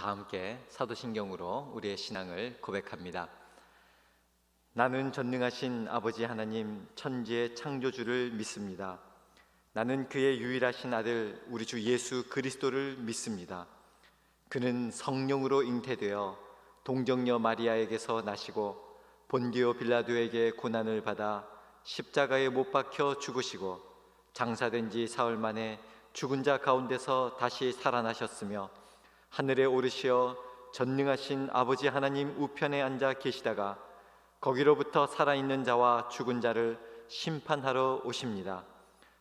다 함께 사도신경으로 우리의 신앙을 고백합니다. 나는 전능하신 아버지 하나님 천지의 창조주를 믿습니다. 나는 그의 유일하신 아들 우리 주 예수 그리스도를 믿습니다. 그는 성령으로 잉태되어 동정녀 마리아에게서 나시고 본디오 빌라도에게 고난을 받아 십자가에 못 박혀 죽으시고 장사된 지 사흘 만에 죽은 자 가운데서 다시 살아나셨으며 하늘에 오르시어 전능하신 아버지 하나님 우편에 앉아 계시다가 거기로부터 살아있는 자와 죽은 자를 심판하러 오십니다.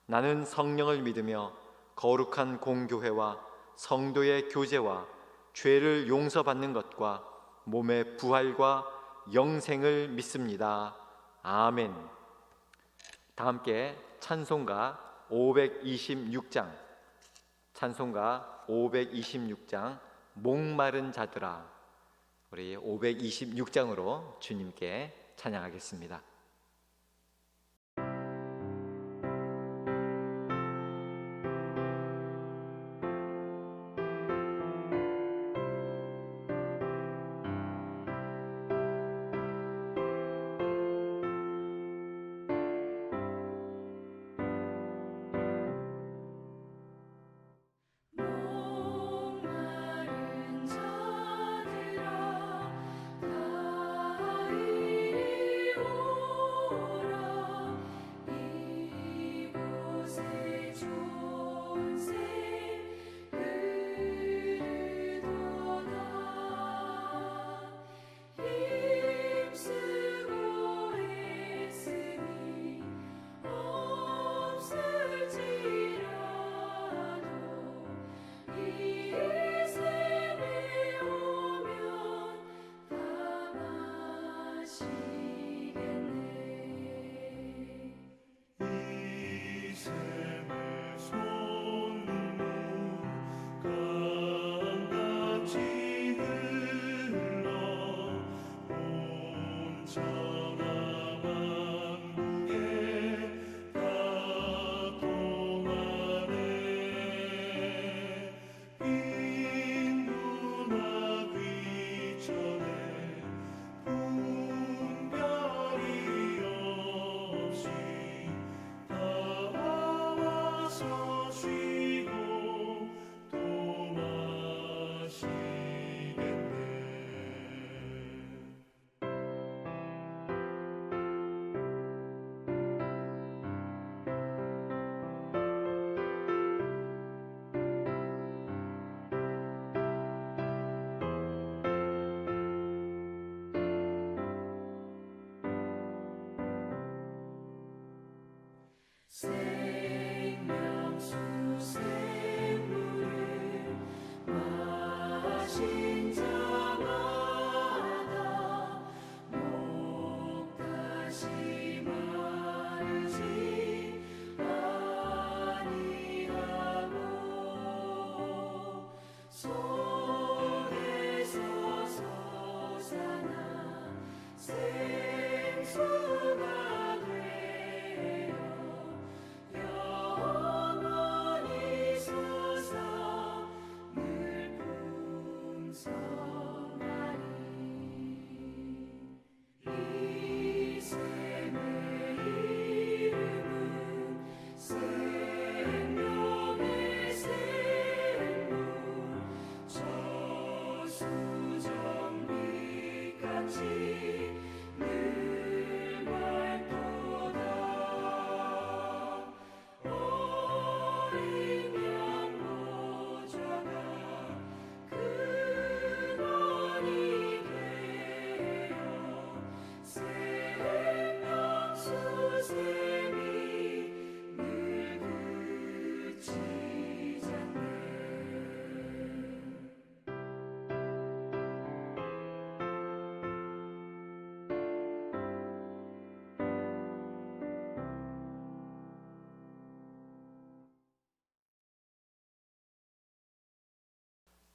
나는 성령을 믿으며 거룩한 공교회와 성도의 교제와 죄를 용서받는 것과 몸의 부활과 영생을 믿습니다. 아멘. 다 함께 찬송가 526장, 찬송가 526장 목마른 자들아, 우리 526장으로 주님께 찬양하겠습니다.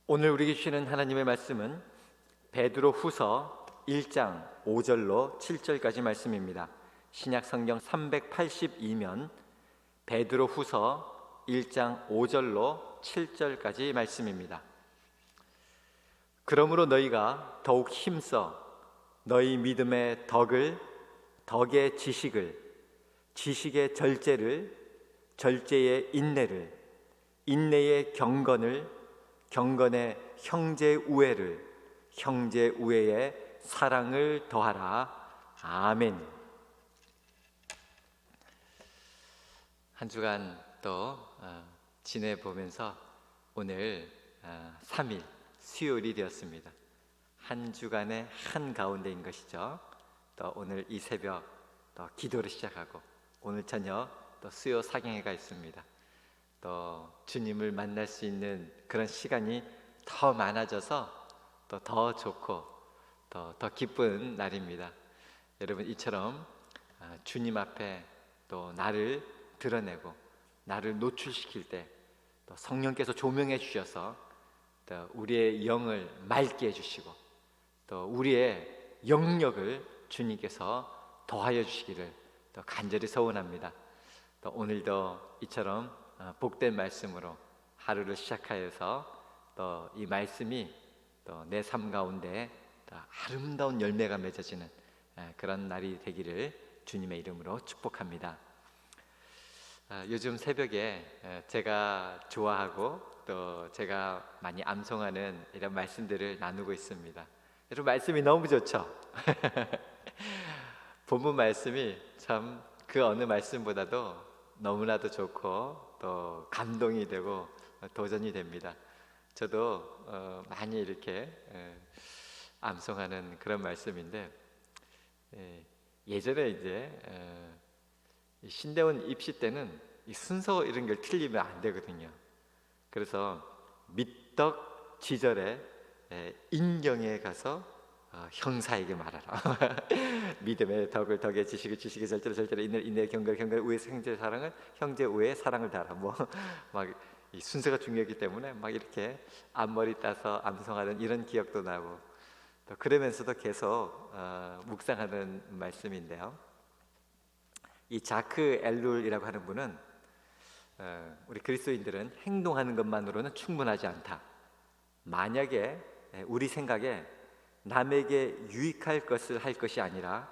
오늘 우리에게 주시는 하나님의 말씀은 베드로 후서 1장 5절로 7절까지 말씀입니다. 신약 성경 382면 베드로 후서 1장 5절로 7절까지 말씀입니다. 그러므로 너희가 더욱 힘써 너희 믿음의 덕을, 덕의 지식을, 지식의 절제를, 절제의 인내를, 인내의 경건을, 경건의 형제 우애를, 형제 우애의 사랑을 더하라. 아멘. 한 주간 또 지내보면서 오늘 3일 수요일이 되었습니다. 한 주간의 한가운데인 것이죠. 또 오늘 이 새벽 또 기도를 시작하고 오늘 저녁 또 수요 사경회가 있습니다. 또 주님을 만날 수 있는 그런 시간이 더 많아져서 또 더 좋고 또 더 기쁜 날입니다. 여러분 이처럼 주님 앞에 또 나를 드러내고 나를 노출시킬 때 또 성령께서 조명해 주셔서 또 우리의 영을 맑게 해주시고 또 우리의 영역을 주님께서 더하여 주시기를 또 간절히 소원합니다. 또 오늘도 이처럼 복된 말씀으로 하루를 시작하여서 또 이 말씀이 또 내 삶 가운데 또 아름다운 열매가 맺어지는 그런 날이 되기를 주님의 이름으로 축복합니다. 요즘 새벽에 제가 좋아하고 또 제가 많이 암송하는 이런 말씀들을 나누고 있습니다. 여러분 말씀이 너무 좋죠? 본문 말씀이 참 그 어느 말씀보다도 너무나도 좋고 또 감동이 되고 도전이 됩니다. 저도 많이 이렇게 암송하는 그런 말씀인데 예전에 이제 신대원 입시 때는 이 순서 이런 걸 틀리면 안 되거든요. 그래서 밑덕 지절에 인경에 가서 형사에게 말하라. 믿음의 덕을 덕의 지식을 지식의 절제를 절제를 인내를 인내의 경건을 경건을 우애의 형제 사랑을 형제 우애의 사랑을 다하라. 뭐 막 이 순서가 중요하기 때문에 막 이렇게 앞머리 따서 암송하는 이런 기억도 나고 또 그러면서도 계속 묵상하는 말씀인데요. 이 자크 엘룰이라고 하는 분은 우리 그리스도인들은 행동하는 것만으로는 충분하지 않다. 만약에 우리 생각에 남에게 유익할 것을 할 것이 아니라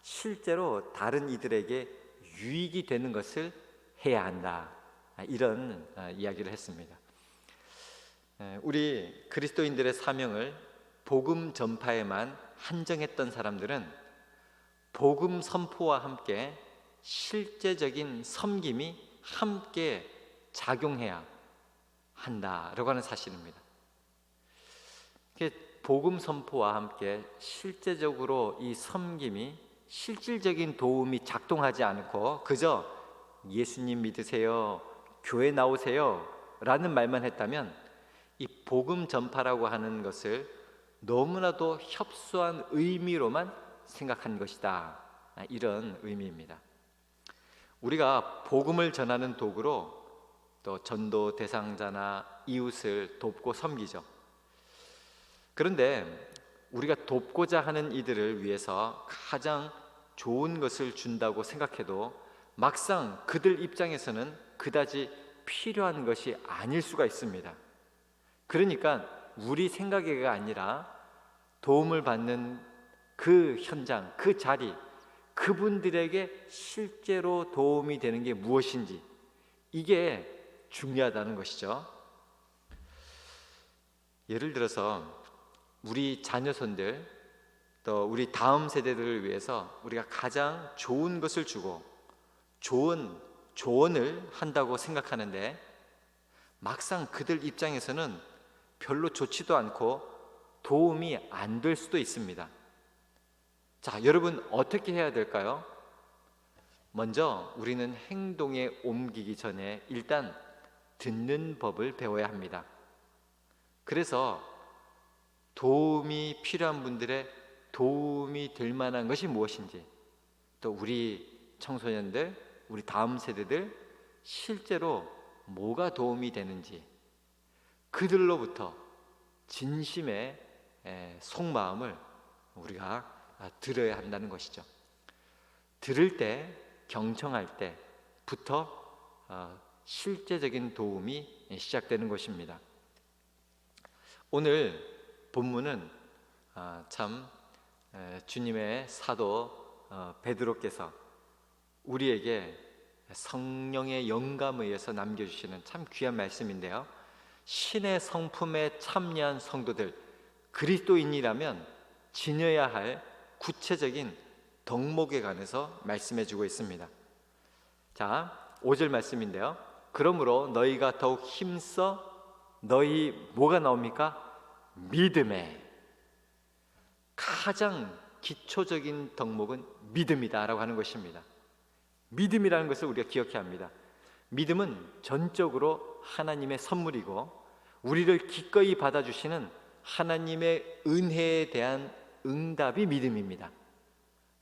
실제로 다른 이들에게 유익이 되는 것을 해야 한다. 이런 이야기를 했습니다. 우리 그리스도인들의 사명을 복음 전파에만 한정했던 사람들은 복음 선포와 함께 실제적인 섬김이 함께 작용해야 한다라고 하는 사실입니다. 복음 선포와 함께 실제적으로 이 섬김이 실질적인 도움이 작동하지 않고 그저 예수님 믿으세요, 교회 나오세요 라는 말만 했다면 이 복음 전파라고 하는 것을 너무나도 협소한 의미로만 생각한 것이다. 이런 의미입니다. 우리가 복음을 전하는 도구로 또 전도 대상자나 이웃을 돕고 섬기죠. 그런데 우리가 돕고자 하는 이들을 위해서 가장 좋은 것을 준다고 생각해도 막상 그들 입장에서는 그다지 필요한 것이 아닐 수가 있습니다. 그러니까 우리 생각이 아니라 도움을 받는 그 현장, 그 자리, 그분들에게 실제로 도움이 되는 게 무엇인지 이게 중요하다는 것이죠. 예를 들어서 우리 자녀손들 또 우리 다음 세대들을 위해서 우리가 가장 좋은 것을 주고 좋은 조언을 한다고 생각하는데 막상 그들 입장에서는 별로 좋지도 않고 도움이 안 될 수도 있습니다. 자, 여러분 어떻게 해야 될까요? 먼저 우리는 행동에 옮기기 전에 일단 듣는 법을 배워야 합니다. 그래서 도움이 필요한 분들의 도움이 될 만한 것이 무엇인지 또 우리 청소년들, 우리 다음 세대들 실제로 뭐가 도움이 되는지 그들로부터 진심의 속마음을 우리가 들어야 한다는 것이죠. 들을 때, 경청할 때부터 실제적인 도움이 시작되는 것입니다. 오늘 본문은 참 주님의 사도 베드로께서 우리에게 성령의 영감에 의해서 남겨주시는 참 귀한 말씀인데요, 신의 성품에 참여한 성도들, 그리스도인이라면 지녀야 할 구체적인 덕목에 관해서 말씀해주고 있습니다. 자, 5절 말씀인데요, 그러므로 너희가 더욱 힘써 너희 뭐가 나옵니까? 믿음에. 가장 기초적인 덕목은 믿음이다 라고 하는 것입니다. 믿음이라는 것을 우리가 기억해야 합니다. 믿음은 전적으로 하나님의 선물이고 우리를 기꺼이 받아주시는 하나님의 은혜에 대한 응답이 믿음입니다.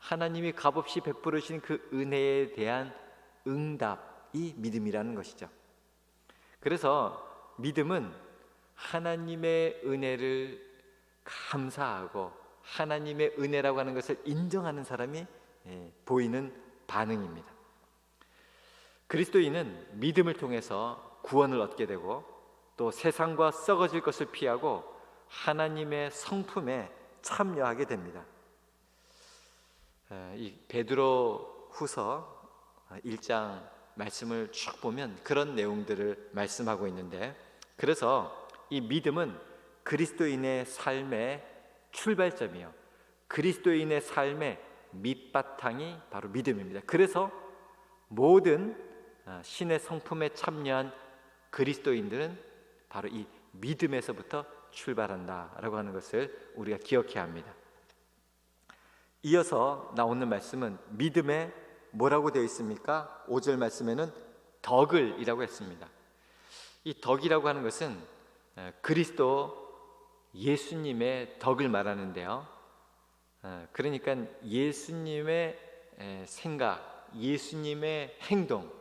하나님이 값없이 베풀어 주신 그 은혜에 대한 응답이 믿음이라는 것이죠. 그래서 믿음은 하나님의 은혜를 감사하고 하나님의 은혜라고 하는 것을 인정하는 사람이 보이는 반응입니다. 그리스도인은 믿음을 통해서 구원을 얻게 되고 또 세상과 썩어질 것을 피하고 하나님의 성품에 참여하게 됩니다. 이 베드로 후서 1장 말씀을 쭉 보면 그런 내용들을 말씀하고 있는데, 그래서 이 믿음은 그리스도인의 삶의 출발점이요, 그리스도인의 삶의 밑바탕이 바로 믿음입니다. 그래서 모든 신의 성품에 참여한 그리스도인들은 바로 이 믿음에서부터 출발한다라고 하는 것을 우리가 기억해야 합니다. 이어서 나오는 말씀은 믿음에 뭐라고 되어 있습니까? 5절 말씀에는 덕을이라고 했습니다. 이 덕이라고 하는 것은 그리스도 예수님의 덕을 말하는데요, 그러니까 예수님의 생각, 예수님의 행동,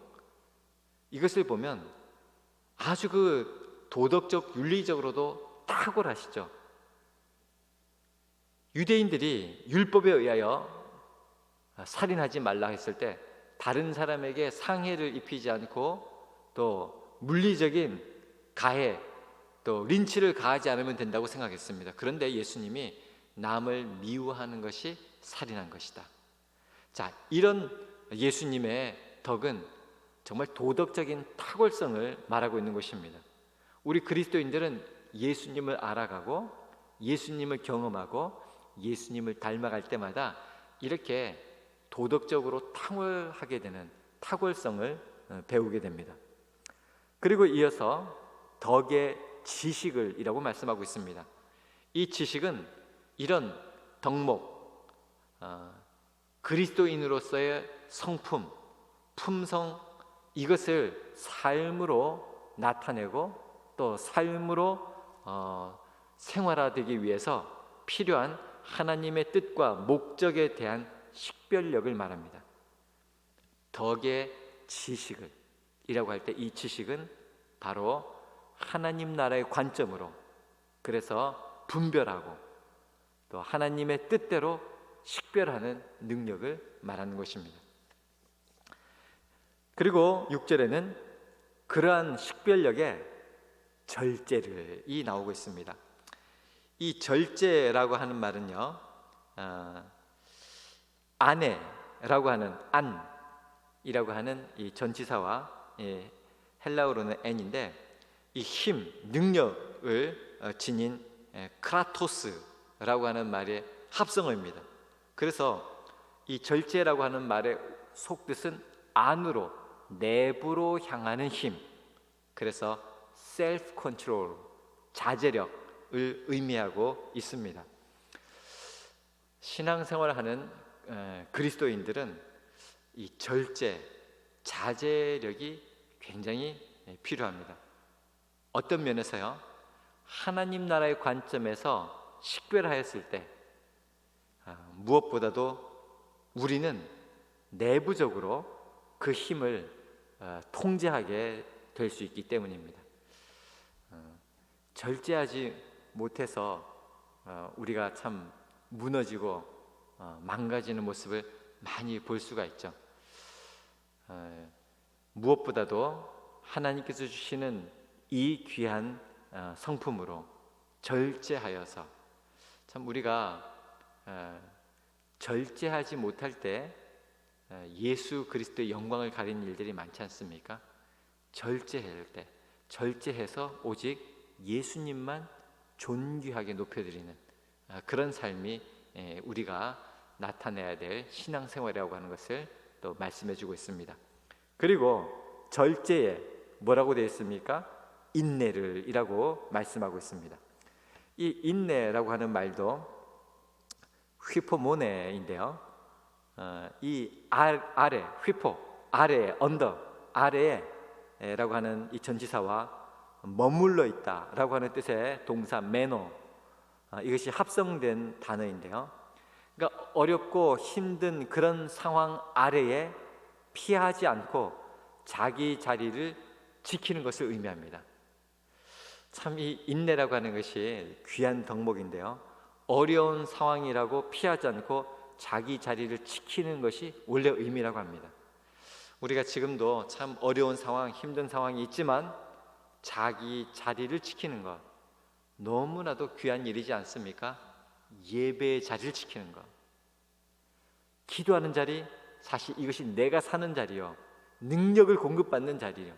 이것을 보면 아주 그 도덕적, 윤리적으로도 탁월하시죠. 유대인들이 율법에 의하여 살인하지 말라 했을 때 다른 사람에게 상해를 입히지 않고 또 물리적인 가해, 또 린치를 가하지 않으면 된다고 생각했습니다. 그런데 예수님이 남을 미워하는 것이 살인한 것이다. 자, 이런 예수님의 덕은 정말 도덕적인 탁월성을 말하고 있는 것입니다. 우리 그리스도인들은 예수님을 알아가고 예수님을 경험하고 예수님을 닮아갈 때마다 이렇게 도덕적으로 탁월하게 되는 탁월성을 배우게 됩니다. 그리고 이어서 덕의 지식을 이라고 말씀하고 있습니다. 이 지식은 이런 덕목, 그리스도인으로서의 성품, 품성, 이것을 삶으로 나타내고 또 삶으로 생활화되기 위해서 필요한 하나님의 뜻과 목적에 대한 식별력을 말합니다. 덕의 지식을 이라고 할 때 이 지식은 바로 하나님 나라의 관점으로, 그래서 분별하고 또 하나님의 뜻대로 식별하는 능력을 말하는 것입니다. 그리고 6절에는 그러한 식별력에 절제를 나오고 있습니다. 이 절제라고 하는 말은요, 아내라고 하는 안이라고 하는 이 전치사와 헬라어로는 n인데, 이 힘, 능력을 지닌 크라토스라고 하는 말의 합성어입니다. 그래서 이 절제라고 하는 말의 속뜻은 안으로, 내부로 향하는 힘, 그래서 셀프 컨트롤, 자제력을 의미하고 있습니다. 신앙생활을 하는 그리스도인들은 이 절제, 자제력이 굉장히 필요합니다. 어떤 면에서요, 하나님 나라의 관점에서 식별하였을 때 무엇보다도 우리는 내부적으로 그 힘을 통제하게 될 수 있기 때문입니다. 절제하지 못해서 우리가 참 무너지고 망가지는 모습을 많이 볼 수가 있죠. 무엇보다도 하나님께서 주시는 이 귀한 성품으로 절제하여서 참 우리가 절제하지 못할 때 예수 그리스도의 영광을 가리는 일들이 많지 않습니까? 절제할 때, 절제해서 오직 예수님만 존귀하게 높여드리는 그런 삶이 우리가 나타내야 될 신앙생활이라고 하는 것을 또 말씀해주고 있습니다. 그리고 절제에 뭐라고 되어 있습니까? 인내를 이라고 말씀하고 있습니다. 이 인내라고 하는 말도 휘포모네인데요. 이 아래, 휘포, 아래, 언더, 아래라고 하는 이 전치사와 머물러 있다라고 하는 뜻의 동사 메노, 이것이 합성된 단어인데요. 그러니까 어렵고 힘든 그런 상황 아래에 피하지 않고 자기 자리를 지키는 것을 의미합니다. 참 이 인내라고 하는 것이 귀한 덕목인데요. 어려운 상황이라고 피하지 않고 자기 자리를 지키는 것이 원래 의미라고 합니다. 우리가 지금도 참 어려운 상황, 힘든 상황이 있지만 자기 자리를 지키는 것 너무나도 귀한 일이지 않습니까? 예배의 자리를 지키는 것, 기도하는 자리, 사실 이것이 내가 사는 자리요, 능력을 공급받는 자리요,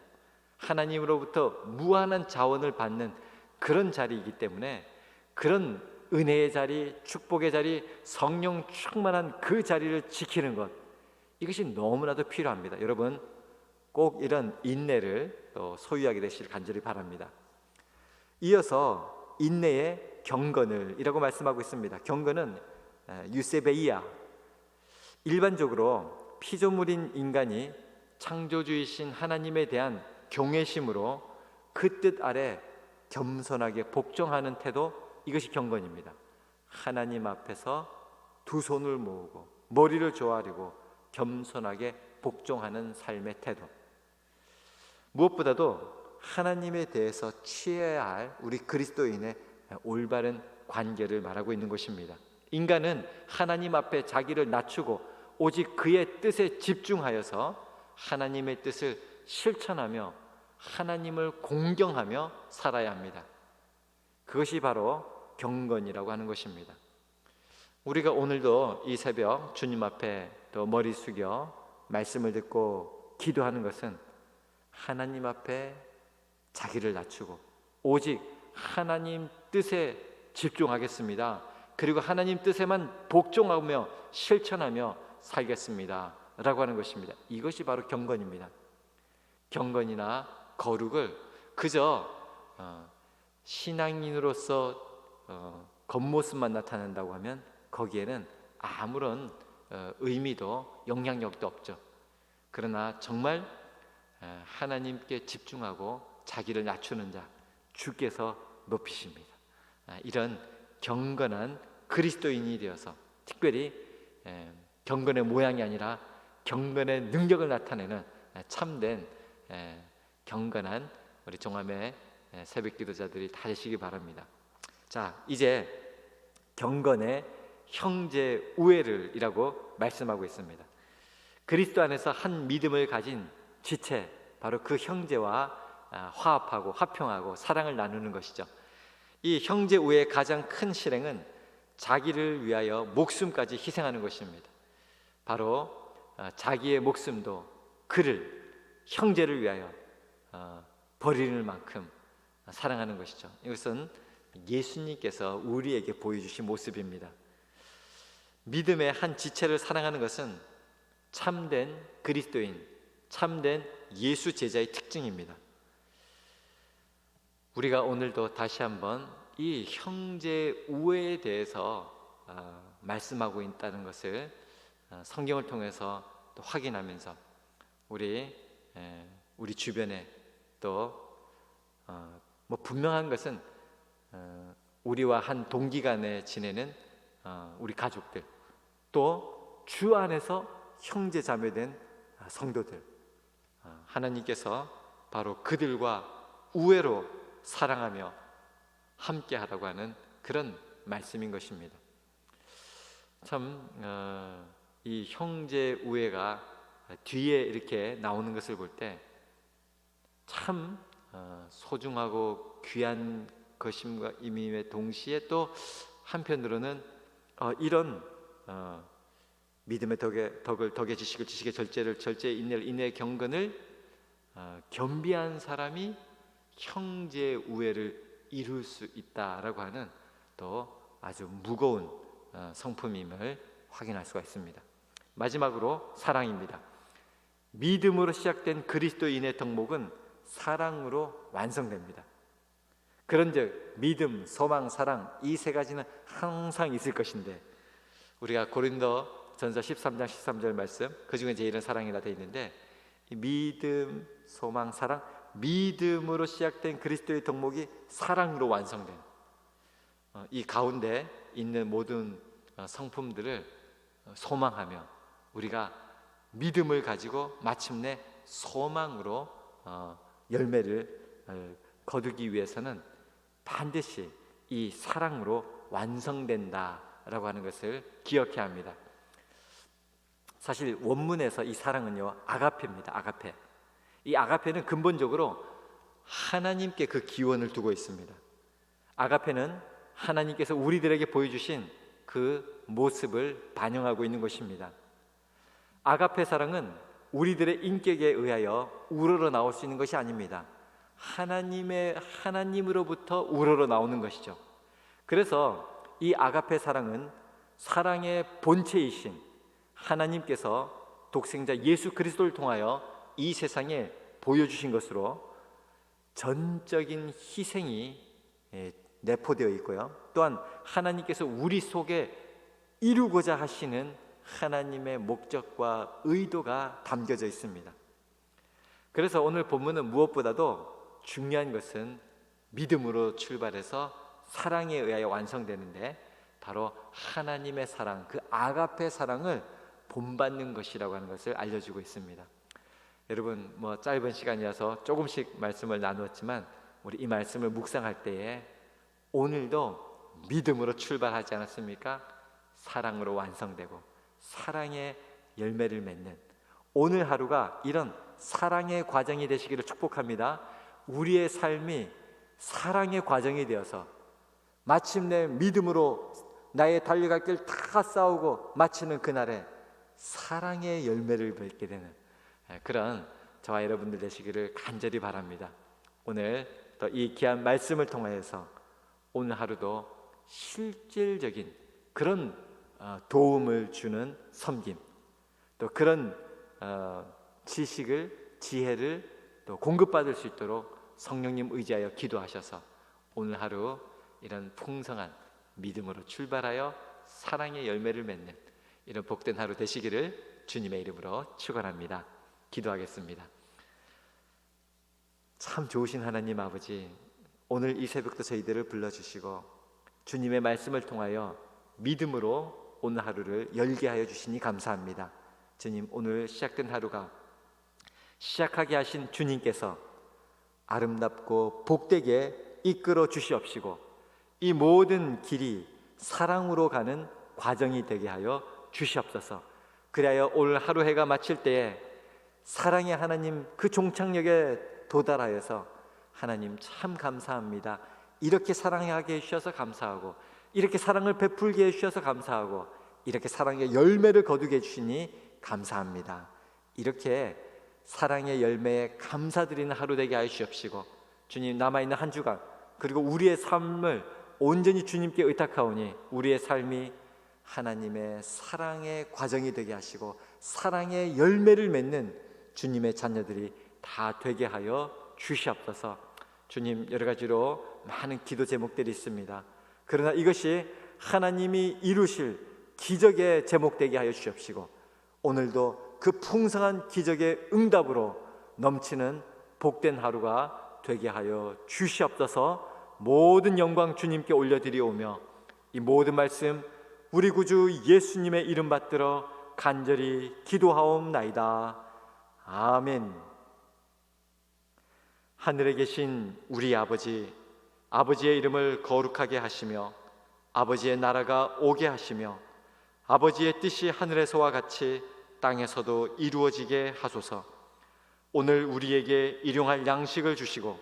하나님으로부터 무한한 자원을 받는 그런 자리이기 때문에 그런 은혜의 자리, 축복의 자리, 성령 충만한 그 자리를 지키는 것, 이것이 너무나도 필요합니다. 여러분 꼭 이런 인내를 또 소유하게 되시길 간절히 바랍니다. 이어서 인내의 경건을 이라고 말씀하고 있습니다. 경건은 유세베이아, 일반적으로 피조물인 인간이 창조주이신 하나님에 대한 경외심으로 그 뜻 아래 겸손하게 복종하는 태도, 이것이 경건입니다. 하나님 앞에서 두 손을 모으고 머리를 조아리고 겸손하게 복종하는 삶의 태도, 무엇보다도 하나님에 대해서 취해야 할 우리 그리스도인의 올바른 관계를 말하고 있는 것입니다. 인간은 하나님 앞에 자기를 낮추고 오직 그의 뜻에 집중하여서 하나님의 뜻을 실천하며 하나님을 공경하며 살아야 합니다. 그것이 바로 경건이라고 하는 것입니다. 우리가 오늘도 이 새벽 주님 앞에 또 머리 숙여 말씀을 듣고 기도하는 것은 하나님 앞에 자기를 낮추고 오직 하나님 뜻에 집중하겠습니다. 그리고 하나님 뜻에만 복종하며 실천하며 살겠습니다 라고 하는 것입니다. 이것이 바로 경건입니다. 경건이나 거룩을 그저 신앙인으로서 겉모습만 나타낸다고 하면 거기에는 아무런 의미도 영향력도 없죠. 그러나 정말 하나님께 집중하고 자기를 낮추는 자, 주께서 높이십니다. 이런 경건한 그리스도인이 되어서 특별히 경건의 모양이 아니라 경건의 능력을 나타내는 참된 경건한 우리 종암의 새벽 기도자들이 다 되시기 바랍니다. 자, 이제 경건의 형제 우애를 이라고 말씀하고 있습니다. 그리스도 안에서 한 믿음을 가진 지체, 바로 그 형제와 화합하고 화평하고 사랑을 나누는 것이죠. 이 형제 우애의 가장 큰 실행은 자기를 위하여 목숨까지 희생하는 것입니다. 바로 자기의 목숨도 그를, 형제를 위하여 버리는 만큼 사랑하는 것이죠. 이것은 예수님께서 우리에게 보여주신 모습입니다. 믿음의 한 지체를 사랑하는 것은 참된 그리스도인, 참된 예수 제자의 특징입니다. 우리가 오늘도 다시 한번 이 형제 우애에 대해서 말씀하고 있다는 것을 성경을 통해서 또 확인하면서 우리 주변에 또 분명한 것은 우리와 한 동기간에 지내는 우리 가족들, 또 주 안에서 형제 자매된 성도들, 하나님께서 바로 그들과 우애로 사랑하며 함께하라고 하는 그런 말씀인 것입니다. 참 이 형제 우애가 뒤에 이렇게 나오는 것을 볼 때 참 소중하고 귀한 것임과 임임의 동시에 또 한편으로는 이런 믿음의 덕의 지식을 지식의 절제를 절제의 인내를 인내의 경건을 겸비한 사람이 형제의 우애를 이룰 수 있다라고 하는 또 아주 무거운 성품임을 확인할 수가 있습니다. 마지막으로 사랑입니다. 믿음으로 시작된 그리스도인의 덕목은 사랑으로 완성됩니다. 그런즉 믿음, 소망, 사랑 이 세 가지는 항상 있을 것인데 우리가 고린도전서 13장 13절 말씀 그 중에 제일은 사랑이라 되어 있는데 이 믿음, 소망, 사랑 믿음으로 시작된 그리스도의 덕목이 사랑으로 완성된 이 가운데 있는 모든 성품들을 소망하며 우리가 믿음을 가지고 마침내 소망으로 열매를 거두기 위해서는 반드시 이 사랑으로 완성된다라고 하는 것을 기억해야 합니다. 사실 원문에서 이 사랑은요 아가페입니다. 아가페. 이 아가페는 근본적으로 하나님께 그 기원을 두고 있습니다. 아가페는 하나님께서 우리들에게 보여주신 그 모습을 반영하고 있는 것입니다. 아가페 사랑은 우리들의 인격에 의하여 우러러 나올 수 있는 것이 아닙니다. 하나님으로부터 우러러 나오는 것이죠. 그래서 이 아가페 사랑은 사랑의 본체이신 하나님께서 독생자 예수 그리스도를 통하여 이 세상에 보여주신 것으로 전적인 희생이 내포되어 있고요. 또한 하나님께서 우리 속에 이루고자 하시는 하나님의 목적과 의도가 담겨져 있습니다. 그래서 오늘 본문은 무엇보다도 중요한 것은 믿음으로 출발해서 사랑에 의하여 완성되는데 바로 하나님의 사랑, 그 아가페 사랑을 본받는 것이라고 하는 것을 알려주고 있습니다. 여러분 짧은 시간이라서 조금씩 말씀을 나누었지만 우리 이 말씀을 묵상할 때에 오늘도 믿음으로 출발하지 않았습니까? 사랑으로 완성되고 사랑의 열매를 맺는 오늘 하루가 이런 사랑의 과정이 되시기를 축복합니다. 우리의 삶이 사랑의 과정이 되어서 마침내 믿음으로 나의 달려갈 길 다 싸우고 마치는 그날에 사랑의 열매를 맺게 되는 그런 저와 여러분들 되시기를 간절히 바랍니다. 오늘 또 이 귀한 말씀을 통하여서 오늘 하루도 실질적인 그런 도움을 주는 섬김 또 그런 지식을 지혜를 또 공급받을 수 있도록 성령님 의지하여 기도하셔서 오늘 하루 이런 풍성한 믿음으로 출발하여 사랑의 열매를 맺는 이런 복된 하루 되시기를 주님의 이름으로 축원합니다. 기도하겠습니다. 참 좋으신 하나님 아버지, 오늘 이 새벽도 저희들을 불러주시고 주님의 말씀을 통하여 믿음으로 오늘 하루를 열게 하여 주시니 감사합니다. 주님, 오늘 시작된 하루가 시작하게 하신 주님께서 아름답고 복되게 이끌어 주시옵시고 이 모든 길이 사랑으로 가는 과정이 되게 하여 주시옵소서. 그리하여 오늘 하루 해가 마칠 때에 사랑의 하나님 그 종착역에 도달하여서 하나님 참 감사합니다. 이렇게 사랑하게 해주셔서 감사하고 이렇게 사랑을 베풀게 해주셔서 감사하고 이렇게 사랑의 열매를 거두게 해주시니 감사합니다. 이렇게 사랑의 열매에 감사드리는 하루 되게 하여 주시옵시고 주님 남아있는 한 주간 그리고 우리의 삶을 온전히 주님께 의탁하오니 우리의 삶이 하나님의 사랑의 과정이 되게 하시고 사랑의 열매를 맺는 주님의 자녀들이 다 되게 하여 주시옵소서. 주님, 여러 가지로 많은 기도 제목들이 있습니다. 그러나 이것이 하나님이 이루실 기적의 제목되게 하여 주시옵시고 오늘도 그 풍성한 기적의 응답으로 넘치는 복된 하루가 되게 하여 주시옵소서. 모든 영광 주님께 올려드리오며 이 모든 말씀 우리 구주 예수님의 이름 받들어 간절히 기도하옵나이다. 아멘. 하늘에 계신 우리 아버지, 아버지의 이름을 거룩하게 하시며 아버지의 나라가 오게 하시며 아버지의 뜻이 하늘에서와 같이 땅에서도 이루어지게 하소서. 오늘 우리에게 일용할 양식을 주시고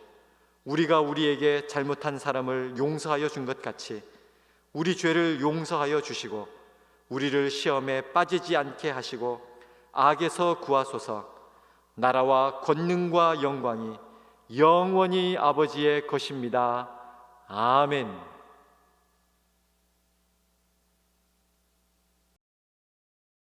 우리가 우리에게 잘못한 사람을 용서하여 준 것 같이 우리 죄를 용서하여 주시고 우리를 시험에 빠지지 않게 하시고 악에서 구하소서. 나라와 권능과 영광이 영원히 아버지의 것입니다. 아멘.